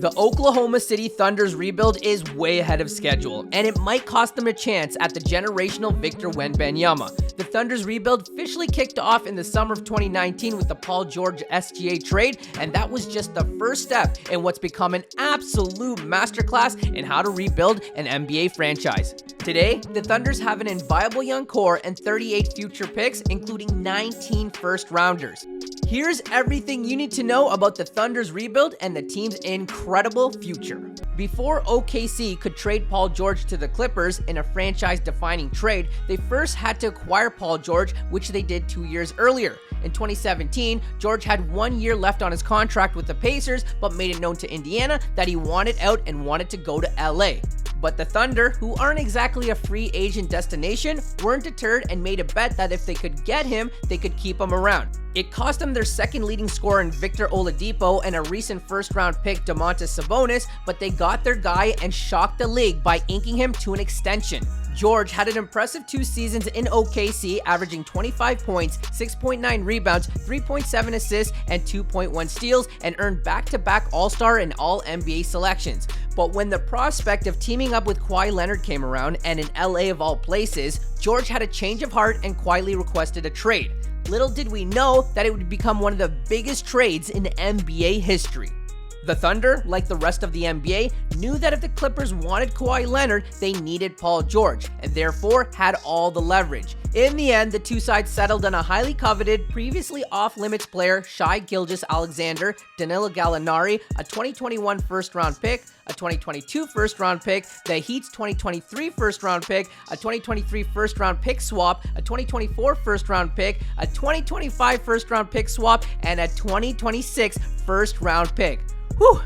The Oklahoma City Thunder's rebuild is way ahead of schedule, and it might cost them a chance at the generational Victor Wembanyama. The Thunder's rebuild officially kicked off in the summer of 2019 with the Paul George SGA trade, and that was just the first step in what's become an absolute masterclass in how to rebuild an NBA franchise. Today, the Thunders have an inviable young core and 38 future picks, including 19 first-rounders. Here's everything you need to know about the Thunder's rebuild and the team's incredible future. Before OKC could trade Paul George to the Clippers in a franchise-defining trade, they first had to acquire Paul George, which they did 2 years earlier. In 2017, George had 1 year left on his contract with the Pacers, but made it known to Indiana that he wanted out and wanted to go to LA. But the Thunder, who aren't exactly a free agent destination, weren't deterred and made a bet that if they could get him, they could keep him around. It cost them their second leading scorer in Victor Oladipo and a recent first-round pick Domantas Sabonis, but they got their guy and shocked the league by inking him to an extension. George had an impressive 2 seasons in OKC, averaging 25 points, 6.9 rebounds, 3.7 assists, and 2.1 steals, and earned back-to-back All-Star and All-NBA selections. But when the prospect of teaming up with Kawhi Leonard came around, and in LA of all places, George had a change of heart and quietly requested a trade. Little did we know that it would become one of the biggest trades in NBA history. The Thunder, like the rest of the NBA, knew that if the Clippers wanted Kawhi Leonard, they needed Paul George, and therefore had all the leverage. In the end, the two sides settled on a highly coveted, previously off-limits player, Shai Gilgeous-Alexander, Danilo Gallinari, a 2021 first-round pick, a 2022 first-round pick, the Heat's 2023 first-round pick, a 2023 first-round pick swap, a 2024 first-round pick, a 2025 first-round pick swap, and a 2026 first-round pick. Whew!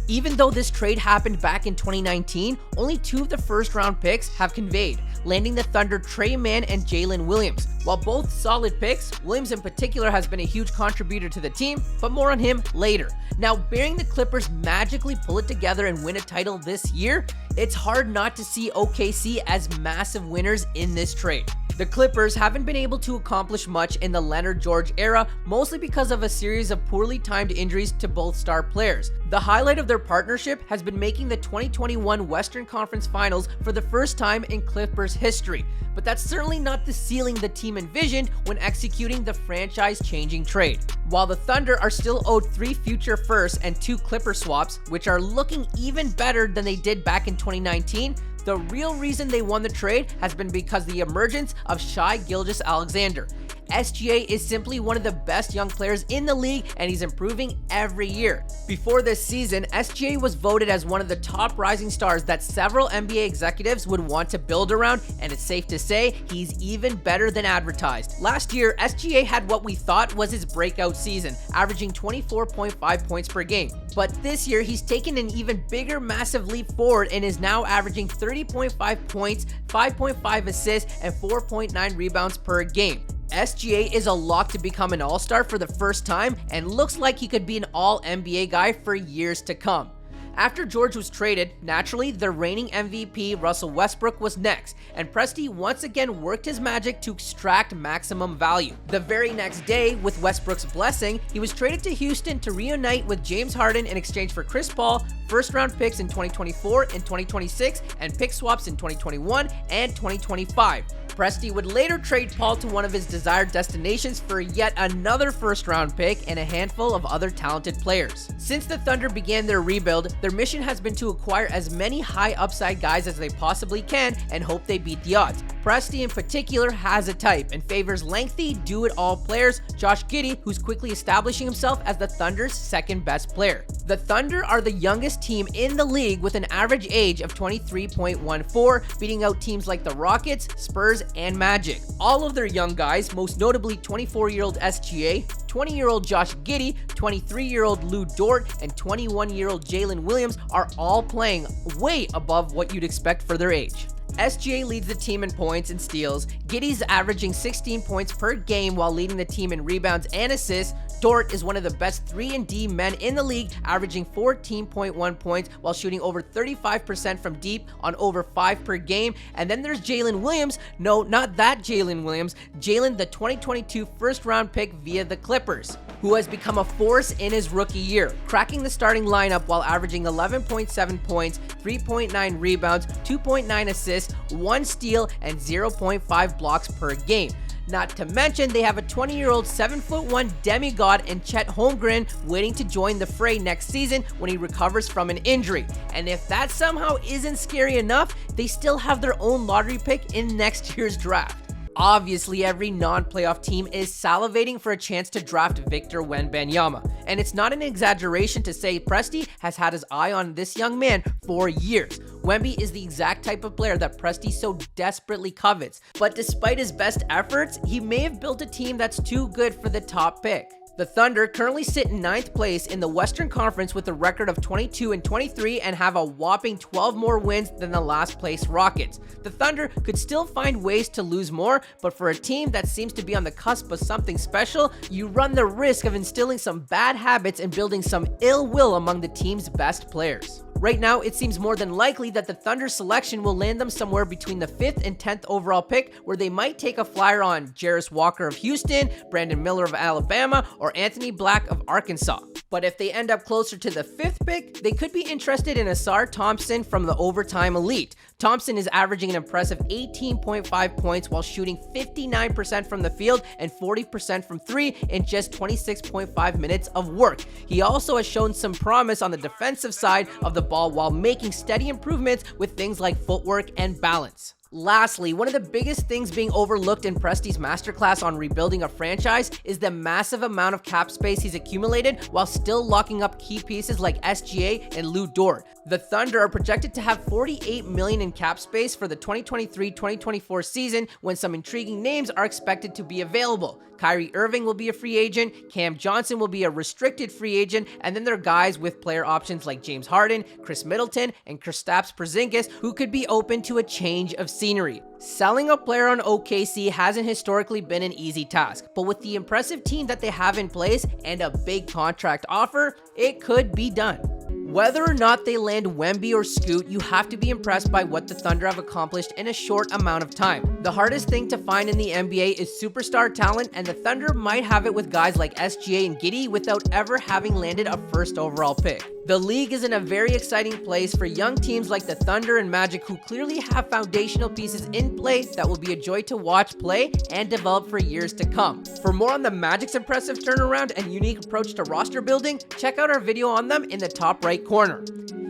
Even though this trade happened back in 2019, only 2 of the first-round picks have conveyed, landing the Thunder Trey Mann and Jalen Williams. While both solid picks, Williams in particular has been a huge contributor to the team, but more on him later. Now, bearing the Clippers magically pull it together and win a title this year, it's hard not to see OKC as massive winners in this trade. The Clippers haven't been able to accomplish much in the Leonard-George era, mostly because of a series of poorly timed injuries to both star players. The highlight of their partnership has been making the 2021 Western Conference Finals for the first time in Clippers history, but that's certainly not the ceiling the team envisioned when executing the franchise-changing trade. While the Thunder are still owed 3 future firsts and 2 Clipper swaps, which are looking even better than they did back in 2019, the real reason they won the trade has been because of the emergence of Shai Gilgeous-Alexander. SGA is simply one of the best young players in the league, and he's improving every year. Before this season, SGA was voted as one of the top rising stars that several NBA executives would want to build around, and it's safe to say he's even better than advertised. Last year, SGA had what we thought was his breakout season, averaging 24.5 points per game. But this year, he's taken an even bigger massive leap forward and is now averaging 30.5 points, 5.5 assists, and 4.9 rebounds per game. SGA is a lock to become an all-star for the first time and looks like he could be an all-NBA guy for years to come. After George was traded, naturally, the reigning MVP Russell Westbrook was next, and Presti once again worked his magic to extract maximum value. The very next day, with Westbrook's blessing, he was traded to Houston to reunite with James Harden in exchange for Chris Paul, first-round picks in 2024 and 2026, and pick swaps in 2021 and 2025. Presti would later trade Paul to one of his desired destinations for yet another first-round pick and a handful of other talented players. Since the Thunder began their rebuild, their mission has been to acquire as many high-upside guys as they possibly can and hope they beat the odds. Presti in particular has a type and favors lengthy, do-it-all players, Josh Giddey, who's quickly establishing himself as the Thunder's second-best player. The Thunder are the youngest team in the league with an average age of 23.14, beating out teams like the Rockets, Spurs, and Magic. All of their young guys, most notably 24-year-old SGA, 20-year-old Josh Giddey, 23-year-old Lou Dort, and 21-year-old Jalen Williams are all playing way above what you'd expect for their age. SGA leads the team in points and steals. Giddey's averaging 16 points per game while leading the team in rebounds and assists. Dort is one of the best 3-and-D men in the league, averaging 14.1 points while shooting over 35% from deep on over 5 per game. And then there's Jalen Williams. No, not that Jalen Williams. Jalen, the 2022 first-round pick via the Clippers, who has become a force in his rookie year, cracking the starting lineup while averaging 11.7 points, 3.9 rebounds, 2.9 assists, 1 steal, and 0.5 blocks per game. Not to mention, they have a 20-year-old 7'1" demigod in Chet Holmgren waiting to join the fray next season when he recovers from an injury. And if that somehow isn't scary enough, they still have their own lottery pick in next year's draft. Obviously, every non-playoff team is salivating for a chance to draft Victor Wembanyama, and it's not an exaggeration to say Presti has had his eye on this young man for years. Wemby is the exact type of player that Presti so desperately covets, but despite his best efforts, he may have built a team that's too good for the top pick. The Thunder currently sit in 9th place in the Western Conference with a record of 22-23 and have a whopping 12 more wins than the last place Rockets. The Thunder could still find ways to lose more, but for a team that seems to be on the cusp of something special, you run the risk of instilling some bad habits and building some ill will among the team's best players. Right now, it seems more than likely that the Thunder's selection will land them somewhere between the 5th and 10th overall pick, where they might take a flyer on Jarris Walker of Houston, Brandon Miller of Alabama, or Anthony Black of Arkansas. But if they end up closer to the 5th pick, they could be interested in Asar Thompson from the Overtime Elite. Thompson is averaging an impressive 18.5 points while shooting 59% from the field and 40% from 3 in just 26.5 minutes of work. He also has shown some promise on the defensive side of the ball while making steady improvements with things like footwork and balance. Lastly, one of the biggest things being overlooked in Presti's masterclass on rebuilding a franchise is the massive amount of cap space he's accumulated while still locking up key pieces like SGA and Lou Dort. The Thunder are projected to have $48 million in cap space for the 2023-2024 season when some intriguing names are expected to be available. Kyrie Irving will be a free agent, Cam Johnson will be a restricted free agent, and then there are guys with player options like James Harden, Chris Middleton, and Kristaps Porzingis who could be open to a change of scenery. Selling a player on OKC hasn't historically been an easy task, but with the impressive team that they have in place and a big contract offer, it could be done. Whether or not they land Wemby or Scoot, you have to be impressed by what the Thunder have accomplished in a short amount of time. The hardest thing to find in the NBA is superstar talent, and the Thunder might have it with guys like SGA and Giddey without ever having landed a first overall pick. The league is in a very exciting place for young teams like the Thunder and Magic who clearly have foundational pieces in play that will be a joy to watch play and develop for years to come. For more on the Magic's impressive turnaround and unique approach to roster building, check out our video on them in the top right corner.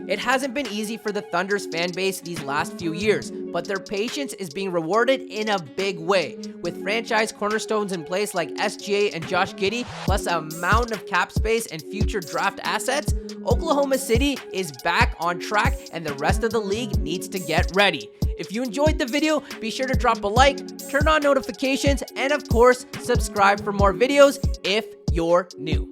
It hasn't been easy for the Thunder's fan base these last few years, but their patience is being rewarded in a big way. With franchise cornerstones in place like SGA and Josh Giddey, plus a mountain of cap space and future draft assets, Oklahoma City is back on track and the rest of the league needs to get ready. If you enjoyed the video, be sure to drop a like, turn on notifications, and of course, subscribe for more videos if you're new.